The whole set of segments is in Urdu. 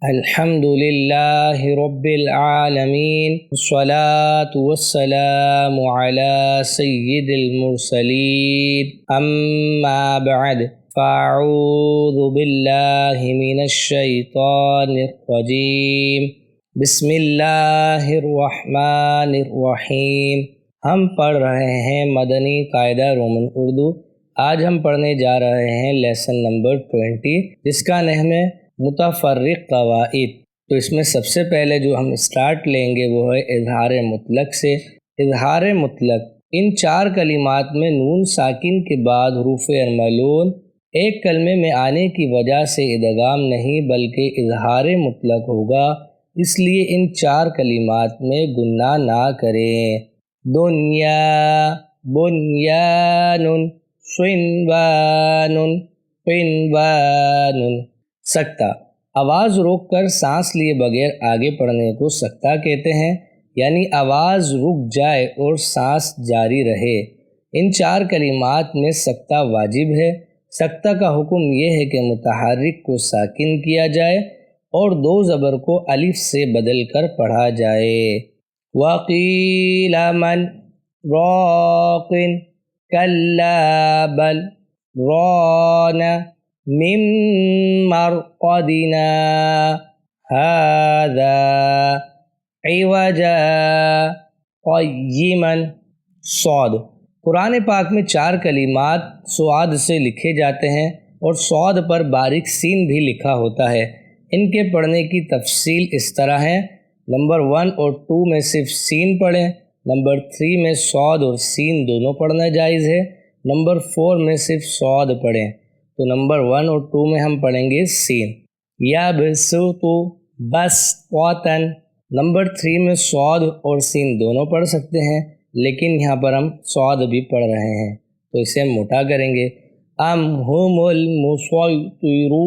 الحمد للہ رب العالمین والصلاة والسلام علی سید المرسلین اما بعد فاعوذ باللہ من الشیطان الرجیم بسم اللہ الرحمن الرحیم۔ ہم پڑھ رہے ہیں مدنی قاعدہ رومن اردو۔ آج ہم پڑھنے جا رہے ہیں لیسن نمبر 20 جس کا نام ہے متفرق قواعد۔ تو اس میں سب سے پہلے جو ہم اسٹارٹ لیں گے وہ ہے اظہار مطلق سے۔ اظہار مطلق ان چار کلمات میں نون ساکن کے بعد حروف ارملون ایک کلمے میں آنے کی وجہ سے ادغام نہیں بلکہ اظہار مطلق ہوگا، اس لیے ان چار کلمات میں گناہ نہ کریں۔ دنیا، بنیان، صنوان، قنوان۔ سکتہ، آواز روک کر سانس لیے بغیر آگے پڑھنے کو سکتہ کہتے ہیں، یعنی آواز رک جائے اور سانس جاری رہے۔ ان چار کلمات میں سکتہ واجب ہے۔ سکتہ کا حکم یہ ہے کہ متحرک کو ساکن کیا جائے اور دو زبر کو الف سے بدل کر پڑھا جائے۔ وَقِيلَ مَنْ رَاقٍ كَلَّا بَلْ رَانَ مِن مَرْقَدِنَا هَذَا عِوَجًا قَيِّمًا۔ صاد، قرآن پاک میں چار کلمات صاد سے لکھے جاتے ہیں اور صاد پر باریک سین بھی لکھا ہوتا ہے۔ ان کے پڑھنے کی تفصیل اس طرح ہے: نمبر 1 اور 2 میں صرف سین پڑھیں، نمبر 3 میں صاد اور سین دونوں پڑھنا جائز ہے، نمبر 4 میں صرف صاد پڑھیں۔ تو نمبر 1 اور 2 میں ہم پڑھیں گے سین۔ یبسط بسطۃ، نمبر 3 میں صاد اور سین دونوں پڑھ سکتے ہیں، لیکن یہاں پر ہم صاد بھی پڑھ رہے ہیں تو اسے ہم موٹا کریں گے۔ ام ہم المسیطرون،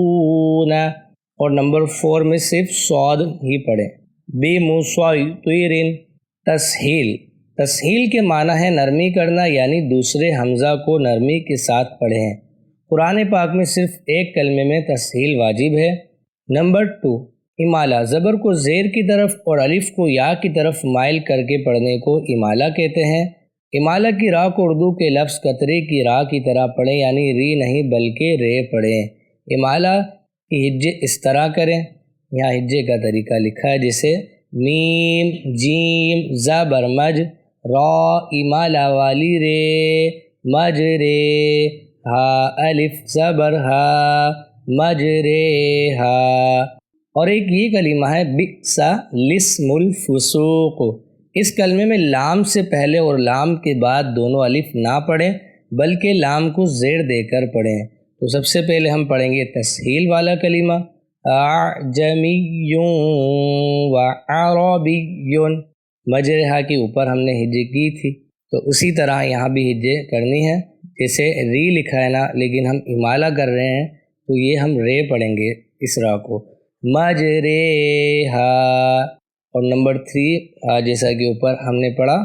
اور نمبر 4 میں صرف صاد ہی پڑھیں۔ بمسیطر، تسہیل، تسہیل کے معنی ہے نرمی کرنا، یعنی دوسرے حمزہ کو نرمی کے ساتھ پڑھیں۔ قرآن پاک میں صرف ایک کلمے میں تسہیل واجب ہے۔ نمبر 2، امالہ، زبر کو زیر کی طرف اور الف کو یا کی طرف مائل کر کے پڑھنے کو امالہ کہتے ہیں۔ امالہ کی راء کو اردو کے لفظ قطرے کی راء کی طرح پڑھیں، یعنی ری نہیں بلکہ رے پڑھیں۔ امالہ کی ہجے اس طرح کریں، یہاں ہجے کا طریقہ لکھا ہے جیسے میم، جیم، زبر مج، را امالہ والی رے، مج رے، ہا الف زبر ہا، مج رے ہا۔ اور ایک یہ کلمہ ہے بئس الاسم الفسوق۔ اس کلمے میں لام سے پہلے اور لام کے بعد دونوں الف نہ پڑھیں بلکہ لام کو زیر دے کر پڑھیں۔ تو سب سے پہلے ہم پڑھیں گے تسہیل والا کلمہ، اعجمی وعربی۔ مجرے ہا کے اوپر ہم نے ہجے کی تھی تو اسی طرح یہاں بھی ہجے کرنی ہے، جیسے ری لکھا ہے نا لیکن ہم امالہ کر رہے ہیں تو یہ ہم رے پڑھیں گے اس راء کو۔ مجرے ہا، اور نمبر 3 جیسا کہ اوپر ہم نے پڑھا،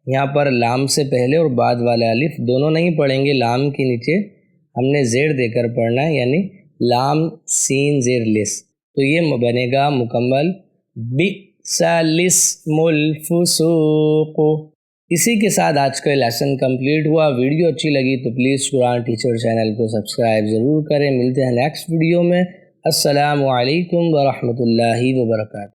یہاں پر لام سے پہلے اور بعد والا الف دونوں نہیں پڑھیں گے، لام کے نیچے ہم نے زیر دے کر پڑھنا ہے، یعنی لام سین زیر لس، تو یہ بنے گا مکمل بئس الاسم الفسوق۔ اسی کے ساتھ آج کا لیسن کمپلیٹ ہوا۔ ویڈیو اچھی لگی تو پلیز قرآن ٹیچر چینل کو سبسکرائب ضرور کریں۔ ملتے ہیں نیکسٹ ویڈیو میں۔ السلام علیکم ورحمۃ اللہ وبرکاتہ۔